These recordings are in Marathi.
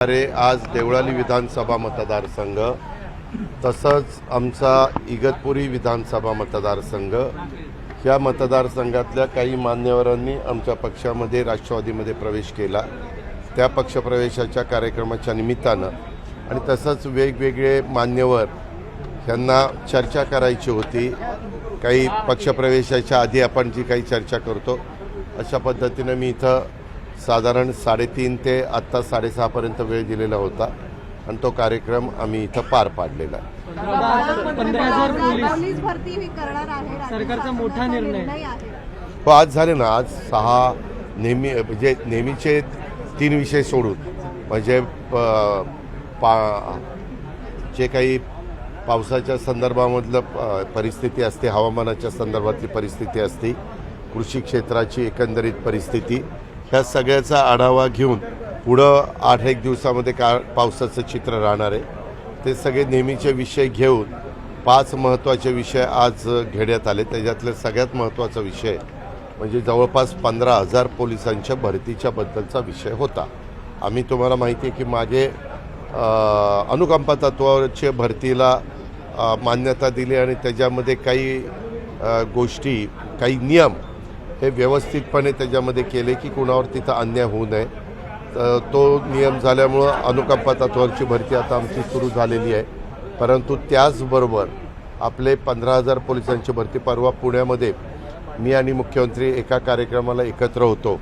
आज देवळाली विधानसभा मतदारसंघ तसंच आमचा इगतपुरी विधानसभा मतदारसंघ या मतदारसंघातल्या काही मान्यवरांनी आमच्या पक्षामध्ये राष्ट्रवादीमध्ये प्रवेश केला। त्या पक्षप्रवेशाच्या कार्यक्रमाच्या निमित्तानं आणि तसंच वेगवेगळे मान्यवर यांना चर्चा करायची होती। काही पक्षप्रवेशाच्या आधी आपण जी काही चर्चा करतो अशा पद्धतीने मी इथं साधारण 3:30 ते आत्ता 6:30 पर्यंत वेळ दिलेला होता आणि तो कार्यक्रम आम्ही इथं पार पाडलेला आहे। 15,000 पोलीस भरती करणार आहे सरकारचा मोठा निर्णय आहे। हो, आज झाले ना, आज 6 म्हणजे नेहमीचे 3 विषय सोडून म्हणजे जे काही पावसाच्या संदर्भामधलं परिस्थिती असते, हवामानाच्या संदर्भातली परिस्थिती असते, कृषी क्षेत्राची एकंदरीत परिस्थिती, ह्या सगळ्याचा आढावा घेऊन पुढं 8-1 दिवसामध्ये पावसाचं चित्र राहणार आहे। ते सगळे नेहमीचे विषय घेऊन 5 महत्त्वाचे विषय आज घेण्यात आले। त्याच्यातले सगळ्यात महत्त्वाचा विषय म्हणजे जवळपास 15,000 पोलिसांच्या भरतीच्या बद्दलचा विषय होता। आम्ही तुम्हाला माहिती आहे की मागे अनुकंपा तत्वावरच्या भरतीला मान्यता दिली आणि त्याच्यामध्ये काही गोष्टी, काही नियम हे व्यवस्थितपणे त्याच्यामध्ये केले की कुणावर तिथं अन्याय होऊ नये। तो नियम झाल्यामुळं अनुकंपा तत्वावरची भरती आता आमची सुरू झालेली आहे। परंतु त्याचबरोबर आपले 15,000 पोलिसांची भरती, परवा पुण्यामध्ये मी आणि मुख्यमंत्री एका कार्यक्रमाला एकत्र होतो।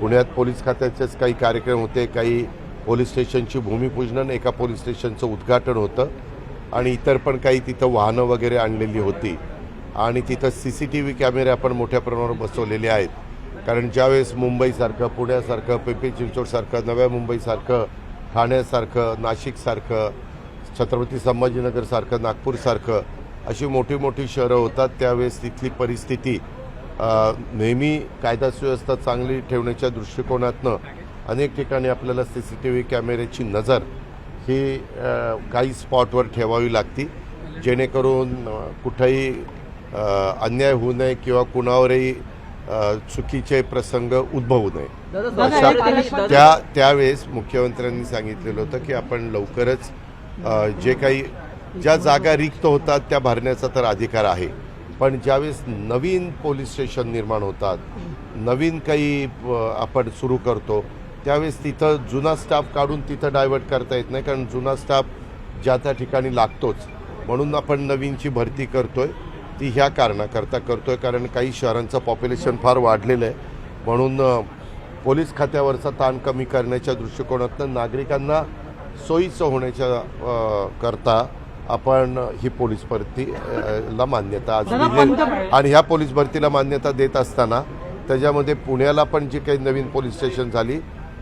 पुण्यात पोलीस खात्याचेच काही कार्यक्रम होते, काही पोलीस स्टेशनची भूमिपूजन, एका पोलीस स्टेशनचं उद्घाटन होतं आणि इतर पण काही तिथं वाहनं वगैरे आणलेली होती आणि तिथं CCTV कॅमेरे आपण मोठ्या प्रमाणावर बसवलेले आहेत। कारण ज्यावेळेस मुंबईसारखं, पुण्यासारखं, पिंपरी चिंचवडसारखं, नव्या मुंबईसारखं, ठाण्यासारखं, नाशिकसारखं, छत्रपती संभाजीनगरसारखं, नागपूरसारखं अशी मोठी मोठी शहरं होतात, त्यावेळेस तिथली परिस्थिती नेहमी कायदा सुव्यवस्था चांगली ठेवण्याच्या दृष्टिकोनातनं अनेक ठिकाणी आपल्याला CCTV कॅमेऱ्याची नजर ही काही स्पॉटवर ठेवावी लागती, जेणेकरून कुठेही अन्याय होऊ नये किंवा कुणावरही चुकीचे प्रसंग उद्भवू नये। त्यावेळेस मुख्यमंत्र्यांनी सांगितलेलं होतं की आपण लवकरच जे काही ज्या जागा रिक्त होतात त्या भरण्याचा तर अधिकार आहे, पण ज्यावेळेस नवीन पोलीस स्टेशन निर्माण होतात, नवीन काही आपण सुरू करतो, त्यावेळेस तिथं जुना स्टाफ काढून तिथं डायव्हर्ट करता येत नाही, कारण जुना स्टाफ ज्या त्या ठिकाणी लागतोच। म्हणून आपण नवीनची भरती करतोय, ती ह्या कारणाकरता करतोय कारण काही शहरांचं पॉप्युलेशन फार वाढलेलं आहे। म्हणून पोलीस खात्यावरचा ताण कमी करण्याच्या दृष्टिकोनातून नागरिकांना सोयीचं होण्याच्या करता आपण ही पोलीस भरतीला मान्यता आज दिली आणि ह्या पोलीस भरतीला मान्यता देत असताना त्याच्यामध्ये पुण्याला पण जी काही नवीन पोलीस स्टेशन झाली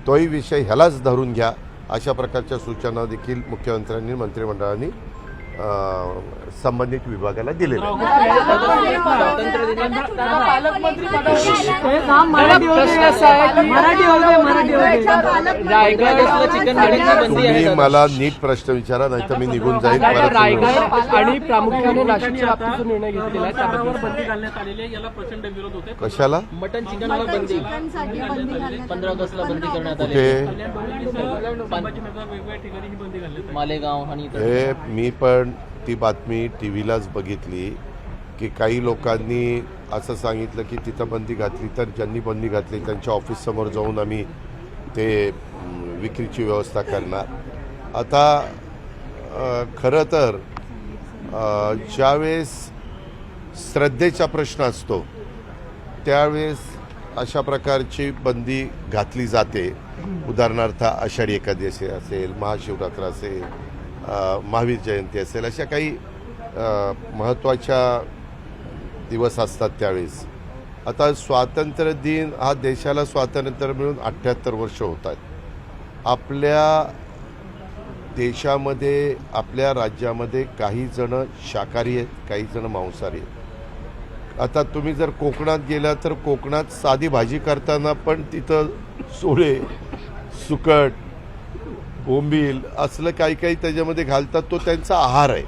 तोही विषय ह्यालाच धरून घ्या, अशा प्रकारच्या सूचना देखील मुख्यमंत्र्यांनी, मंत्रिमंडळाने संबंधित विभागाला दिलेल्या तुम्ही मला नीट प्रश्न विचारा, नाही तर मी निघून जाईल। आणि प्रामुख्याने नाशिकच्या बाबतीत निर्णय घेतलेला आहे, त्याबद्दल बंदी घालण्यात आलेली आहे, याला प्रचंड विरोध होते। कशाला? मटन चिकनला बंदी, 15 ऑगस्टला बंदी करण्यात आली। वेगवेगळ्या ठिकाणी ही बंदी घालण्यात मालेगाव आणि हे मी पण ती बातमी टीव्हीलाच बघितली की काही लोकांनी असं सांगितलं की तिथं बंदी घातली तर ज्यांनी बंदी घातली त्यांच्या ऑफिससमोर जाऊन आम्ही ते विक्रीची व्यवस्था करणार। आता खरं तर ज्यावेळेस श्रद्धेचा प्रश्न असतो त्यावेळेस अशा प्रकारची बंदी घातली जाते। उदाहरणार्थ आषाढी एकादशी असेल, महाशिवरात्र असेल, महावीर जयंती असेल, अशा काही महत्त्वाच्या दिवस असतात त्यावेळेस। आता स्वातंत्र्य दिन हा देशाला स्वातंत्र्य मिळून 78 वर्ष होत आहेत। आपल्या देशामध्ये, आपल्या राज्यामध्ये काही जण शाकाहारी आहेत, काही जण मांसाहारी आहेत। आता तुम्ही जर कोकणात गेला तर कोकणात साधी भाजी करताना पण तिथं सोळे, सुकट, बोंबील असलं काही काही त्याच्यामध्ये घालतात, तो त्यांचा आहार आहे।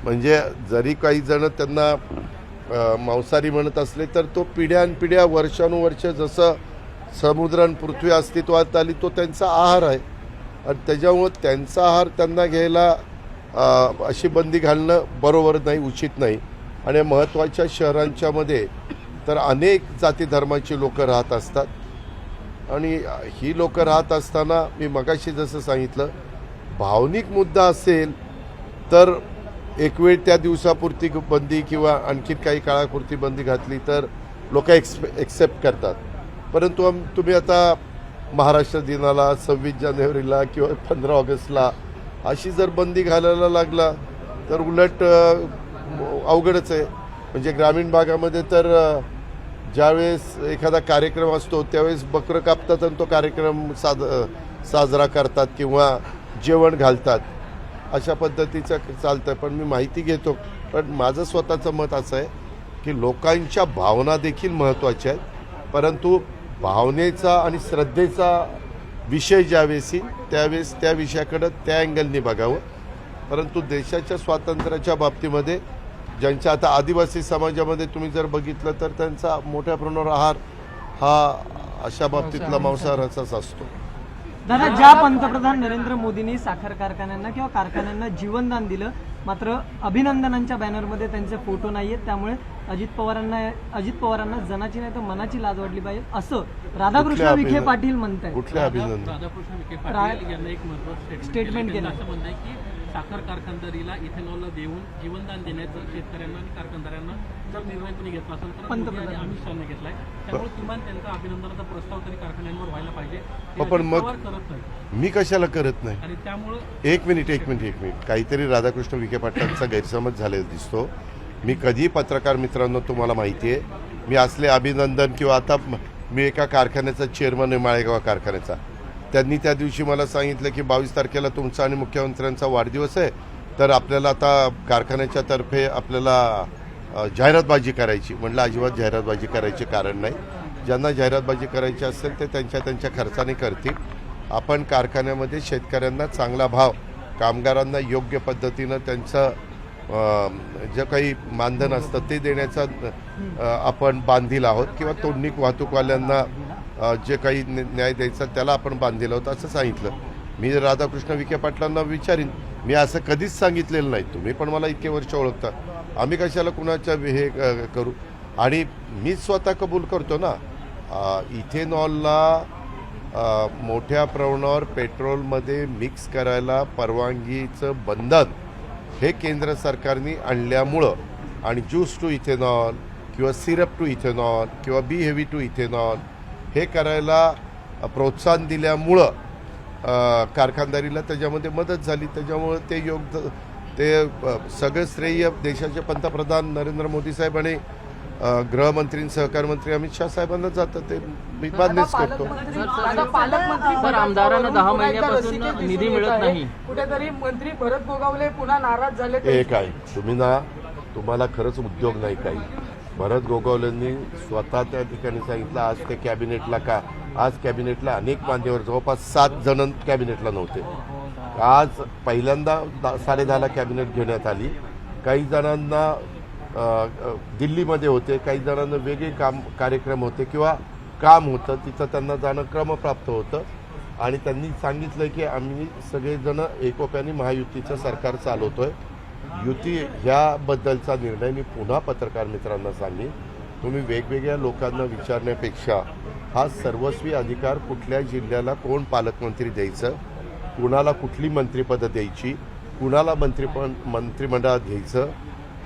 म्हणजे जरी काही जण त्यांना मांसाहारी म्हणत असले तर तो पिढ्यानपिढ्या, वर्षानुवर्ष जसं समुद्र आणि पृथ्वी अस्तित्वात आली तो त्यांचा आहार आहे। आणि त्याच्यामुळं त्यांचा आहार त्यांना घ्यायला अशी बंदी घालणं बरोबर नाही, उचित नाही. आणि महत्त्वाच्या शहरांच्यामध्ये तर अनेक जाती धर्माची लोकं राहत असतात आणि ही लोकं राहत असताना मी मगाशी जसं सांगितलं, भावनिक मुद्दा असेल तर एक वेळ त्या दिवसापुरती बंदी किंवा आणखीन काही काळापुरती बंदी घातली तर लोक एक्सेप्ट करतात. परंतु तुम्ही आता महाराष्ट्र दिनाला, 26 जानेवारीला किंवा 15 ऑगस्टला अशी जर बंदी घालायला लागला तर उलट अवघडच आहे. म्हणजे ग्रामीण भागामध्ये तर ज्यावेळेस एखादा कार्यक्रम असतो त्यावेळेस बकरं कापतात आणि तो कार्यक्रम साजरा करतात किंवा जेवण घालतात. अशा पद्धतीचं चालतं. पण मी माहिती घेतो. पण माझं स्वतःचं मत असं आहे की लोकांच्या भावना देखील महत्त्वाच्या आहेत, परंतु भावनेचा आणि श्रद्धेचा विषय ज्यावेळेस येईल त्यावेळेस त्या विषयाकडं त्या अँगलनी बघावं. परंतु देशाच्या स्वातंत्र्याच्या बाबतीमध्ये ज्यांच्या आता आदिवासी समाजामध्ये तुम्ही जर बघितलं तर त्यांचा मोठ्या प्रमाणावर आहार हा अशा बाबतीतला मांसाहाराचाच असतो. दादा, ज्या पंतप्रधान नरेंद्र मोदींनी साखर कारखान्यांना किंवा कारखान्यांना जीवनदान दिलं, मात्र अभिनंदनांच्या बॅनरमध्ये त्यांचे फोटो नाहीयेत, त्यामुळे अजित पवारांना जनाची नाही तर मनाची लाज वाटली पाहिजे असं राधाकृष्ण विखे पाटील म्हणतायत. कुठल्या अभिनंदन? राधाकृष्ण विखे पाटील यांना एक महत्त्वाचं स्टेटमेंट केलं. असं म्हणणं आहे की साखर कारखानदारीला इथेनॉलला देऊन जीवनदान देण्याचं शेतकऱ्यांना आणि कारखानदारांना जर निर्णय त्यांनी घेतला असेल तर पंतप्रधान अमित शहाने घेतलाय, त्यामुळे किमान त्यांचा अभिनंदनाचा प्रस्ताव तरी कारखान्यांवर व्हायला पाहिजे. पण मग करत नाही मी कशाला करत नाही? आणि त्यामुळं एक मिनिट काहीतरी राधाकृष्ण विखे पाटलांचा गैरसमज झालेला दिसतो. मी कधी पत्रकार मित्रांनो, तुम्हाला माहिती आहे, मी असले अभिनंदन किंवा आता मी एका कारखान्याचा चेअरमन आहे, माळेगाव कारखान्याचा. त्यांनी त्या दिवशी मला सांगितलं की 22 तारखेला तुमचा आणि मुख्यमंत्र्यांचा वाढदिवस आहे, तर आपल्याला आता कारखान्याच्या तर्फे आपल्याला जाहिरातबाजी करायची. म्हटलं अजिबात जाहिरातबाजी करायचे कारण नाही. ज्यांना जाहिरातबाजी करायची असेल ते त्यांच्या खर्चाने करतील. आपण कारखान्यामध्ये शेतकऱ्यांना चांगला भाव, कामगारांना योग्य पद्धतीनं त्यांचं जे काही मानधन असतं ते देण्याचा आपण बांधील आहोत किंवा तोंडणीक वाहतूकवाल्यांना जे काही न्याय द्यायचा त्याला आपण बांधील आहोत असं सांगितलं. मी राधाकृष्ण विखे पाटलांना विचारीन. मी असं कधीच सांगितलेलं नाही. तुम्ही पण मला इतके वर्ष ओळखता. आम्ही कशाला कुणाच्या हे करू. आणि मी स्वतः कबूल करतो ना, इथेनॉलला मोठ्या प्रमाणावर पेट्रोलमध्ये मिक्स करायला परवानगीचं बंधन हे केंद्र सरकारने आणल्यामुळं आणि ज्यूस टू इथेनॉल किंवा सिरप टू इथेनॉल किंवा बी हेवी टू इथेनॉल हे करायला प्रोत्साहन दिल्यामुळं कारखानदारीला त्याच्यामध्ये मदत झाली. त्याच्यामुळं ते सगळं श्रेय देशाचे पंतप्रधान नरेंद्र मोदी साहेब आणि गृहमंत्री सहकार मंत्री अमित शाह साहेबांना जातं. ते मी मान्यच करतो. सर, आमदारांना 10 महिन्यापासून निधी मिळत नाही. कुठेतरी मंत्री भरत गोगावले पुन्हा नाराज झाले. हे काय तुम्हाला खरंच उद्योग नाही काही. भरत गोगावलेंनी स्वतः त्या ठिकाणी सांगितलं आज ते कॅबिनेटला का, आज कॅबिनेटला अनेक मान्यवर जवळपास 7 जण कॅबिनेटला नव्हते. आज पहिल्यांदा 10:30ला कॅबिनेट घेण्यात आली. काही जणांना दिल्लीमध्ये होते, काही जणांना वेगळे कार्यक्रम होते किंवा काम होतं, तिथं त्यांना जाणं क्रमप्राप्त होतं. आणि त्यांनी सांगितलं की आम्ही सगळेजण एकोप्याने महायुतीचं सरकार चालवतोय. युती ह्याबद्दलचा निर्णय मी पुन्हा पत्रकार मित्रांना सांगेन. तुम्ही वेगवेगळ्या लोकांना विचारण्यापेक्षा हा सर्वस्वी अधिकार कुठल्या जिल्ह्याला कोण पालकमंत्री द्यायचं, कुणाला कुठली मंत्रिपदं द्यायची, कुणाला मंत्रिमंडळात घ्यायचं,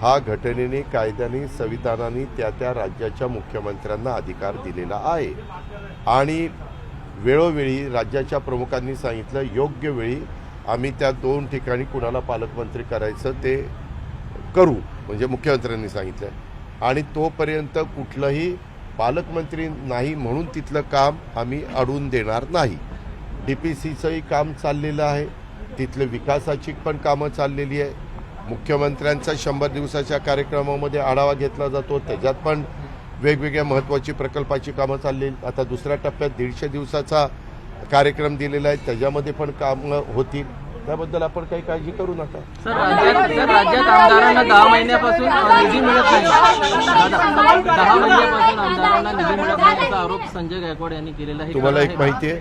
हा घटनेने, कायद्याने, संविधानाने त्या राज्याच्या मुख्यमंत्र्यांना अधिकार दिलेला आहे. आणि वेळोवेळी राज्याच्या प्रमुखांनी सांगितलं योग्य वेळी आम्ही त्या 2 ठिकाणी कुणाला पालकमंत्री करायचं ते करू, म्हणजे मुख्यमंत्र्यांनी सांगितलं. आणि तोपर्यंत कुठलंही पालकमंत्री नाही म्हणून तिथलं काम आम्ही अडवून देणार नाही. DPCचंही काम चाललेलं आहे, तिथले विकासाची पण कामं चाललेली आहे. मुख्यमंत्र्यांचा 100 दिवसाच्या कार्यक्रमामध्ये आढावा घेतला जातो, त्याच्यात पण वेगवेगळ्या महत्त्वाची प्रकल्पाची कामं चालली. आता दुसऱ्या टप्प्यात 150 दिवसाचा कार्यक्रम दिलेला आहे, त्याच्यामध्ये पण कामं होतील. त्याबद्दल आपण काही काळजी करू नका. सर, राज्यात आमदारांना 10 महिन्यापासून निधी मिळत नाही. 10 महिन्यापासून आमदारांना निधी मिळत नाही असा आरोप संजय गायकवाड यांनी केलेला आहे. तुम्हाला एक माहिती आहे,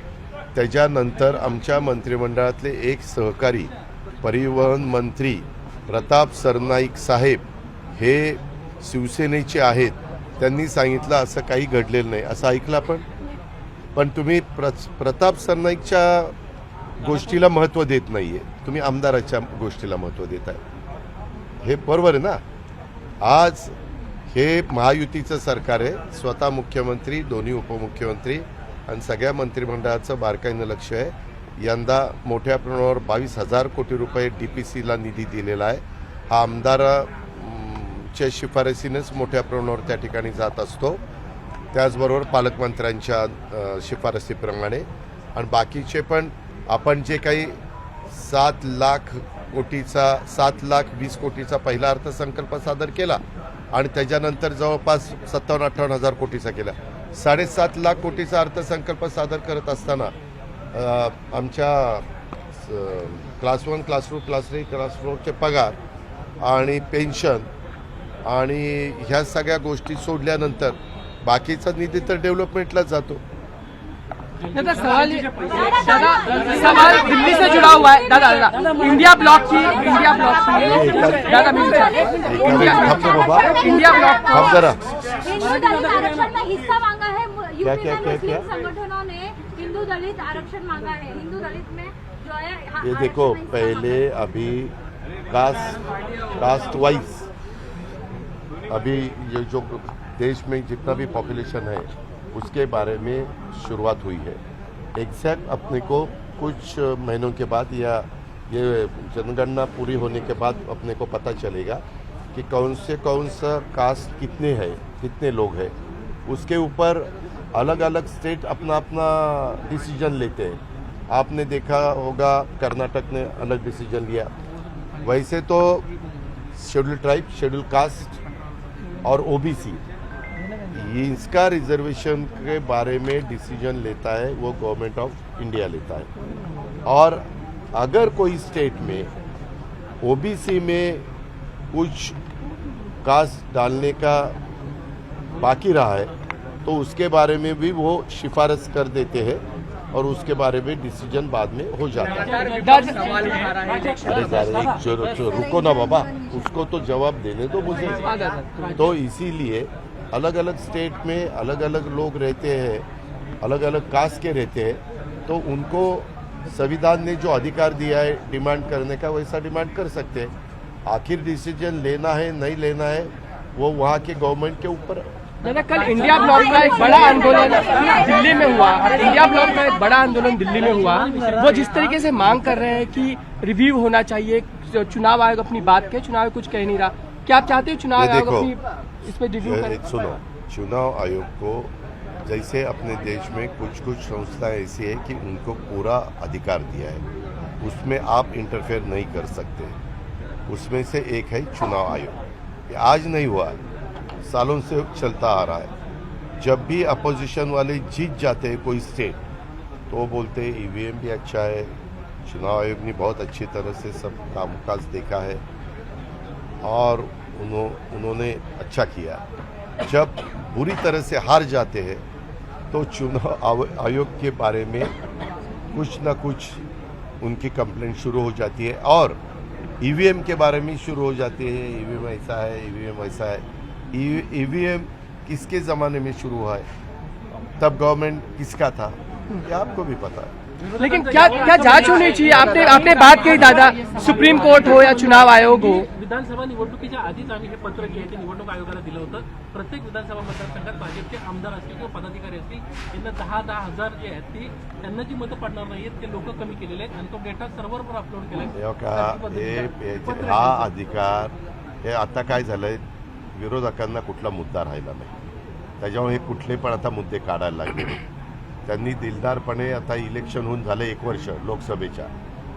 त्याच्यानंतर आमच्या मंत्रिमंडळातले एक सहकारी परिवहन मंत्री प्रताप सरनाईक साहेब हे शिवसेनेचे आहेत. त्यांनी सांगितलं असं काही घडलेलं नाही, असं ऐकलं पण तुम्ही प्रताप सरनाईकच्या गोष्टीला महत्त्व देत नाही आहे, तुम्ही आमदाराच्या गोष्टीला महत्त्व देत आहे. हे बरोबर आहे ना. आज हे महायुतीचं सरकार आहे, स्वतः मुख्यमंत्री, दोन्ही उपमुख्यमंत्री आणि सगळ्या मंत्रिमंडळाचं बारकाईनं लक्ष आहे. यंदा मोठ्या प्रमाणावर 22,000 कोटी रुपये DPCला निधी दिलेला आहे. हा आमदाराच्या शिफारसीनेच मोठ्या प्रमाणावर त्या ठिकाणी जात असतो, त्याचबरोबर पालकमंत्र्यांच्या शिफारसीप्रमाणे. आणि बाकीचे पण आपण जे काही 7,20,00,000 कोटीचा पहिला अर्थसंकल्प सादर केला आणि त्याच्यानंतर जवळपास 57-58 कोटीचा केला. 7.5 लाख कोटीचा अर्थसंकल्प सादर करत असताना आमच्या क्लास 1, क्लास 2, क्लास 3, क्लास 4चे पगार आणि पेन्शन आणि ह्या सगळ्या गोष्टी सोडल्यानंतर बाकीचा निधी तर डेव्हलपमेंटलाच जातो. दादा सवाल दिल्ली से जुड़ा हुआ है. दादा इंडिया ब्लॉक की दादा इंडिया ब्लॉक जरा हिंदू दलित आरक्षण में हिस्सा मांगा है. क्या यूपी में क्या मुस्लिम संगठनों ने हिंदू दलित आरक्षण मांगा है. हिंदू दलित में जो है ये देखो, पहले अभी कास्ट वाइज अभी ये जो देश में जितना भी पॉपुलेशन है उसके बारे में शुरुआत हुई है. एग्जैक्ट अपने को कुछ महीनों के बाद या ये जनगणना पूरी होने के बाद अपने को पता चलेगा कि कौन सा कास्ट कितने हैं, कितने लोग हैं. उसके ऊपर अलग अलग स्टेट अपना अपना डिसीजन लेते हैं. आपने देखा होगा कर्नाटक ने अलग डिसीजन लिया. वैसे तो शेड्यूल ट्राइब, शेड्यूल कास्ट और OBC इसका रिजर्वेशन के बारे में डिसीजन लेता है वो गवर्नमेंट ऑफ इंडिया लेता है. और अगर कोई स्टेट में OBC में कुछ कास्ट डालने का बाकी रहा है तो उसके बारे में भी वो सिफारिश कर देते हैं और उसके बारे में डिसीजन बाद में हो जाता है. अरे रुको ना बाबा, उसको तो जवाब देने दो मुझे. तो इसीलिए अलग अलग स्टेट में अलग अलग लोग रहते हैं, अलग अलग कास्ट के रहते हैं, तो उनको संविधान ने जो अधिकार दिया है डिमांड करने का वैसा डिमांड कर सकते हैं. आखिर डिसीजन लेना है नहीं लेना है वो वहाँ के गवर्नमेंट के ऊपर. दादा कल इंडिया ब्लॉक का एक बड़ा आंदोलन दिल्ली में हुआ. इंडिया ब्लॉक का एक बड़ा आंदोलन दिल्ली में हुआ. वो जिस तरीके से मांग कर रहे हैं कि रिव्यू होना चाहिए, चुनाव आयोग अपनी बात के, चुनाव आयोग कुछ कह नहीं रहा. क्या आप चाहते हैं चुनाव आयोग अपनी इस पे रिव्यू करे? सुनो, चुनाव आयोग को जैसे अपने देश में कुछ संस्थाएं ऐसी है कि उनको पूरा अधिकार दिया है, उसमें आप इंटरफेयर नहीं कर सकते. उसमें से एक है चुनाव आयोग. ये आज नहीं हुआ, सालों से चलता आ रहा है. जब भी अपोजिशन वाले जीत जाते हैं कोई स्टेट तो वो बोलते हैं EVM भी अच्छा है, चुनाव आयोग ने बहुत अच्छी तरह से सब कामकाज देखा है और उन्होंने अच्छा किया. जब बुरी तरह से हार जाते हैं तो चुनाव आयोग के बारे में कुछ ना कुछ उनकी कंप्लेंट शुरू हो जाती है और EVM के बारे में शुरू हो जाती है. EVM ऐसा है, EVM ऐसा है. EVM किसके ज़माने में शुरू हुआ है, तब गवर्नमेंट किसका था, ये आपको भी पता है. लेकिन क्या जांच होनी चाहिए? आपने बात कही दादा, सुप्रीम कोर्ट हो या चुनाव आयोग हो. विधानसभा निवडणुकीच्या आधीच आम्ही हे पत्र जे आहे ते निवडणूक आयोगाला दिलं होतं. प्रत्येक विधानसभा मतदारसंघात भाजपचे आमदार असतील किंवा पदाधिकारी असतील यांना 10,000 जे आहेत ती त्यांना जी मतं पडणार नाहीत ते लोक कमी केलेले आहेत आणि तो डेटा सर्व्हरवर अपलोड केला आहे. हा अधिकार हे आता काय झालंय, विरोधकांना कुठला मुद्दा राहिला नाही, त्याच्यामुळे हे कुठले पण आता मुद्दे काढायला लागले. त्यांनी दिलदारपणे आता इलेक्शन होऊन झाले 1 वर्ष, लोकसभेच्या,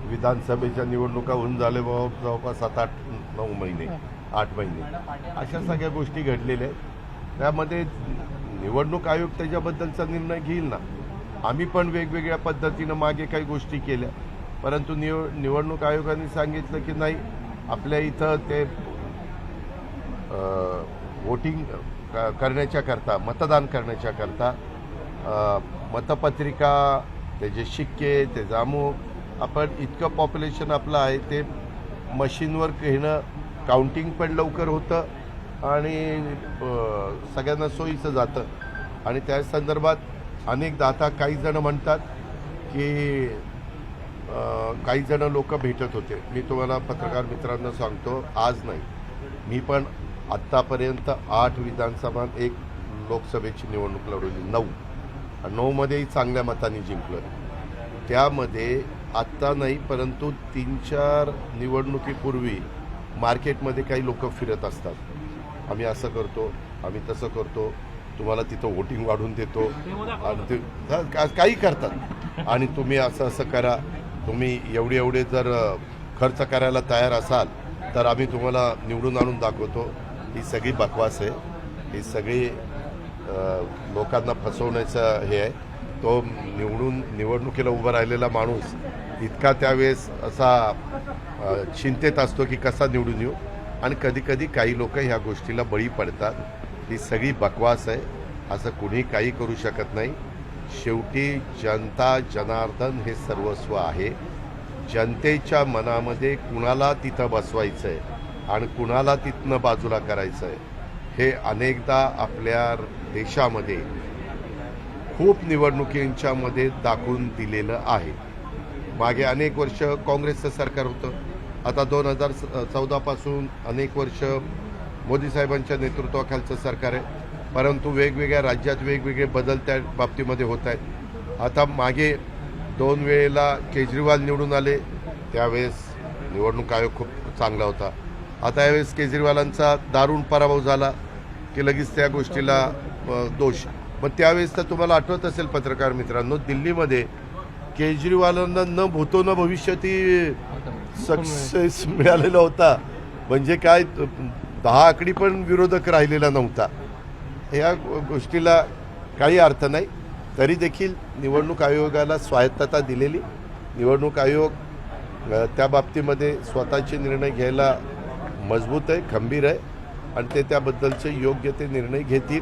विधानसभेच्या निवडणुका होऊन झाले जवळपास 7-8-9 महिने, 8 महिने, अशा सगळ्या गोष्टी घडलेल्या आहेत. त्यामध्ये निवडणूक आयोग त्याच्याबद्दलचा निर्णय घेईल ना. आम्ही पण वेगवेगळ्या पद्धतीनं मागे काही गोष्टी केल्या, परंतु निवडणूक आयोगाने सांगितलं की नाही, आपल्या इथं ते वोटिंग करण्याच्या करता, मतदान करण्याच्या करता मतपत्रिका त्याचे शिक्के, त्याचं अमुक. आपण इतकं पॉप्युलेशन आपलं आहे, ते मशीनवर घेणं, काउंटिंग पण लवकर होतं आणि सगळ्यांना सोयीचं जातं. आणि त्या संदर्भात अनेकदा आता काही जण म्हणतात की काही जण लोक भेटत होते. मी तुम्हाला पत्रकार मित्रांना सांगतो, आज नाही, मी पण आत्तापर्यंत 8 विधानसभा, 1 लोकसभेची निवडणूक लढवली, 9 मध्येही चांगल्या मतांनी जिंकलं. त्यामध्ये आत्ता नाही, परंतु 3-4 निवडणुकीपूर्वी मार्केटमध्ये काही लोक फिरत असतात. आम्ही असं करतो, आम्ही तसं करतो, तुम्हाला तिथं वोटिंग वाढवून देतो, आणि ते काही करतात. आणि तुम्ही असं करा, तुम्ही एवढे जर खर्च करायला तयार असाल तर आम्ही तुम्हाला निवडून आणून दाखवतो. ही सगळी बकवास आहे, ही सगळी लोकांना फसवण्याचं हे आहे. तो निवडणुकीला उभा राहिलेला माणूस इतका त्यावेळेस असा चिंतेत असतो की कसा निवडून येऊ, आणि कधी काही लोक ह्या गोष्टीला बळी पडतात. ही सगळी बकवास आहे, असं कुणी काही करू शकत नाही. शेवटी जनता जनार्दन हे सर्वस्व आहे. जनतेच्या मनामध्ये कुणाला तिथं बसवायचं आहे आणि कुणाला तिथनं बाजूला करायचं आहे, हे अनेकदा आपल्या देशामध्ये खूप निवडणुकींच्यामध्ये दाखवून दिलेलं आहे. मागे अनेक वर्ष काँग्रेसचं सरकार होतं, आता 2014 पासून अनेक वर्ष मोदी साहेबांच्या नेतृत्वाखालचं सरकार आहे, परंतु वेगवेगळ्या राज्यात वेगवेगळे बदल त्या बाबतीमध्ये होत आहेत. आता मागे 2 वेळेला केजरीवाल निवडून आले, त्यावेळेस निवडणूक आयोग खूप चांगला होता. आता यावेळेस केजरीवालांचा दारुण पराभव झाला की लगेच त्या गोष्टीला दोष. मग त्यावेळेस तर तुम्हाला आठवत असेल पत्रकार मित्रांनो, दिल्लीमध्ये केजरीवालांना न भूतो न भविष्यती सक्सेस मिळालेला होता. म्हणजे काय 10 आकडी पण विरोधक राहिलेला नव्हता. या गोष्टीला काही अर्थ नाही. तरी देखील निवडणूक आयोगाला स्वायत्तता दिलेली, निवडणूक आयोग त्या बाबतीमध्ये स्वतःचे निर्णय घ्यायला मजबूत आहे, खंबीर आहे, आणि ते त्याबद्दलचे योग्य ते निर्णय घेतील.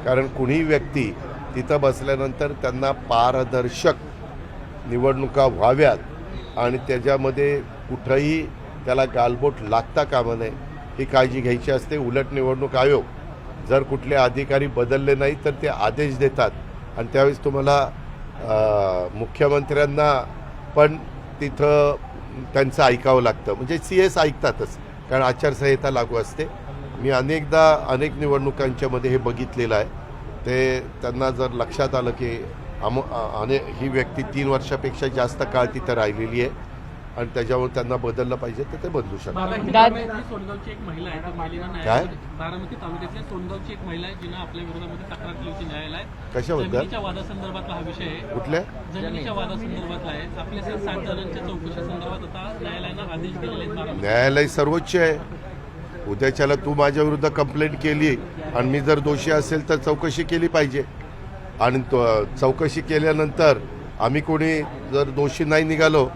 कारण कुणीही व्यक्ती तिथं बसल्यानंतर त्यांना पारदर्शक निवडणुका व्हाव्यात आणि त्याच्यामध्ये कुठंही त्याला गालबोट लागता कामा नये, ही काळजी घ्यायची असते. उलट निवडणूक आयोग जर कुठले अधिकारी बदलले नाही तर ते आदेश देतात, आणि त्यावेळेस तुम्हाला मुख्यमंत्र्यांना पण तिथं त्यांचं ऐकावं लागतं. म्हणजे CS ऐकतातच, कारण आचारसंहिता लागू असते. मी अनेक निवडणुकांच्यामध्ये हे बघितलेलं आहे. ते त्यांना जर लक्षात आलं की ही व्यक्ती 3 वर्षापेक्षा जास्त काळ तिथं राहिलेली आहे आणि त्याच्यावर त्यांना बदललं पाहिजे तर ते बदलू शकतात. सोनगावची एक महिला आहे, काय? बारामती तालुक्यातल्या सोनगावची एक महिला आहे, जिनं आपल्या विरोधामध्ये तक्रार केली होती न्यायालयात. कशाबद्दल? जमिनीच्या वादासंदर्भातला हा विषय आहे. कुठल्या जमिनीच्या वादासंदर्भातला आहे. आपल्या 7 जणांच्या चौकशी संदर्भात आता न्यायालयानं आदेश दिलेले आहेत. बारामती न्यायालय सर्वोच्च आहे. उद्याच्याला तू माझ्या विरुद्ध कंप्लेंट केली आणि मी जर दोषी असेल तर चौकशी केली पाहिजे, आणि चौकशी केल्यानंतर आम्ही कोणी जर दोषी नाही निघालो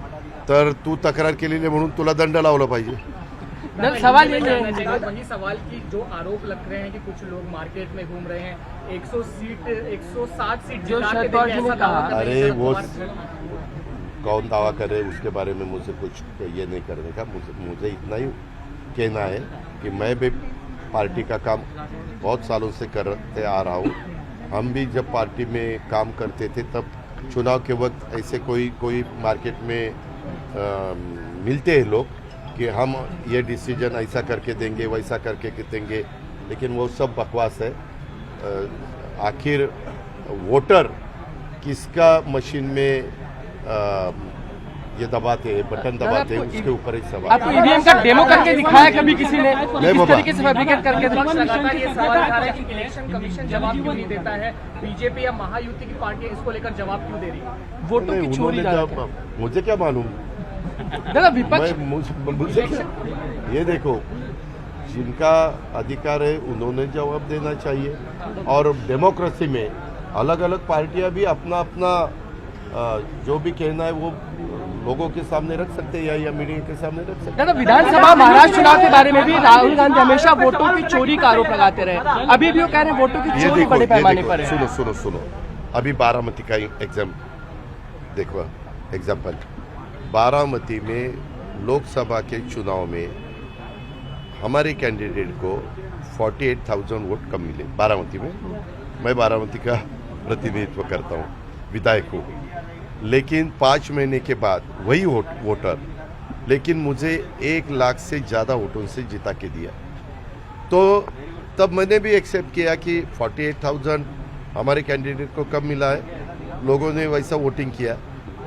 तर तू तक्रार केलेली म्हणून तुला दंड लावला पाहिजे. सवाल ये है, वही सवाल कि जो आरोप लग रहे हैं कि कुछ लोग मार्केट में घूम रहे हैं 160 सीट जो जिता के शरद देंगे, पवार जी ने ऐसा दावा कहा। कर रहे अरे हैं शरद वो पवार। कौन दावा करे उसके बारे में मुझे कुछ ये नहीं करने का. मुझे इतना ही कहना है कि मैं भी पार्टी का काम बहुत सालों से करते आ रहा हूँ. हम भी जब पार्टी में काम करते थे तब चुनाव के वक्त ऐसे कोई मार्केट में मिलते हैं लोग कि हम ये डिसीजन ऐसा करके देंगे वैसा करके देंगे, लेकिन वो सब बकवास है. आखिर वोटर किसका मशीन में ये दबाते हैं, बटन दबाते हैं, उसके ऊपर ही सवाल. आपको ईवीएम का डेमो करके दिखाया कभी किसी ने? नहीं किस बाबा. तरीके से फैब्रिकेट करके विपक्ष लगातार ये सवाल उठा रहा है कि इलेक्शन कमीशन जवाब क्यों नहीं देता है, बीजेपी या महायुति की पार्टियां इसको लेकर जवाब क्यों दे रही है? वोटों की चोरी उन्होंने ज्यादा क्या, मुझे क्या मालूम. दादा विपक्ष मुझे क्या, ये देखो जिनका अधिकार है उन्होंने जवाब देना चाहिए. और डेमोक्रेसी में अलग अलग पार्टियां भी अपना जो भी कहना है वो लोगों के सामने रख सकते हैं या मीडिया के सामने रख सकते हैं. दादा विधानसभा महाराष्ट्र चुनाव के बारे में भी राहुल गांधी हमेशा वोटों की चोरी का आरोप लगाते रहे. अभी भी वो कह रहे हैं वोटों की ये चोरी देखो, बड़े ये पैमाने देखो, पर है. सुनो. अभी बारामती का एग्जाम देखो एग्जाम्पल, बारामती में लोकसभा के चुनाव में हमारे कैंडिडेट को 48,000 वोट कम मिले बारामती में। मैं बारामती का प्रतिनिधित्व करता हूँ, विधायक हूँ, लेकिन 5 महीने के बाद वही वोटर लेकिन मुझे 1 लाख से ज़्यादा वोटों से जिता के दिया। तो तब मैंने भी एक्सेप्ट किया कि 48,000 हमारे कैंडिडेट को कम मिला है, लोगों ने वैसा वोटिंग किया।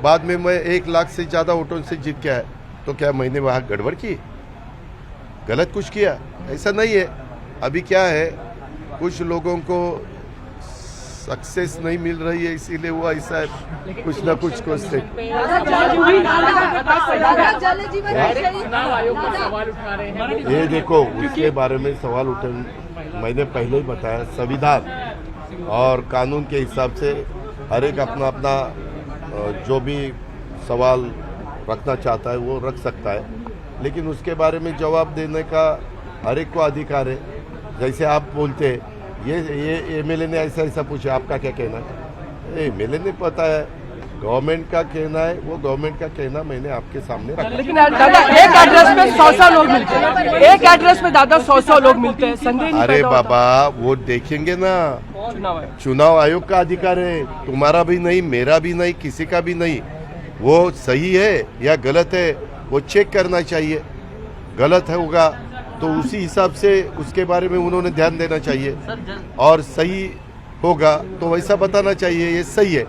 बाद में मैं 1 लाख से ज़्यादा वोटों से जीत गया है, तो क्या मैंने वहाँ गड़बड़ की, गलत कुछ किया? ऐसा नहीं है। अभी क्या है, कुछ लोगों को सक्सेस नहीं मिल रही है, इसीलिए वो ऐसा है, कुछ ना कुछ कोशिश। चुनाव आयोग पर सवाल उठा रहे हैं। ये देखो, उसके बारे में सवाल उठे, मैंने पहले ही बताया, संविधान और कानून के हिसाब से हर एक अपना अपना जो भी सवाल रखना चाहता है वो रख सकता है, लेकिन उसके बारे में जवाब देने का हर एक को अधिकार है। जैसे आप बोलते हैं ये एमएलए ने ऐसा ऐसा पूछा, आपका क्या कहना है? एमएलए ने पता है, गवर्नमेंट का कहना है, वो गवर्नमेंट का कहना मैंने आपके सामने रखा। लेकिन दादा एक एड्रेस पे 100 लोग मिलते हैं, एक एड्रेस पे दादा 100 लोग मिलते हैं, संदेह नहीं अरे पैदा होता? बाबा, वो देखेंगे ना, चुनाव आयोग का अधिकार है, तुम्हारा भी नहीं, मेरा भी नहीं, किसी का भी नहीं। वो सही है या गलत है वो चेक करना चाहिए। गलत है होगा तो उसी हिसाब से उसके बारे में उन्होंने ध्यान देना चाहिए, और सही होगा तो वैसा बताना चाहिए ये सही है।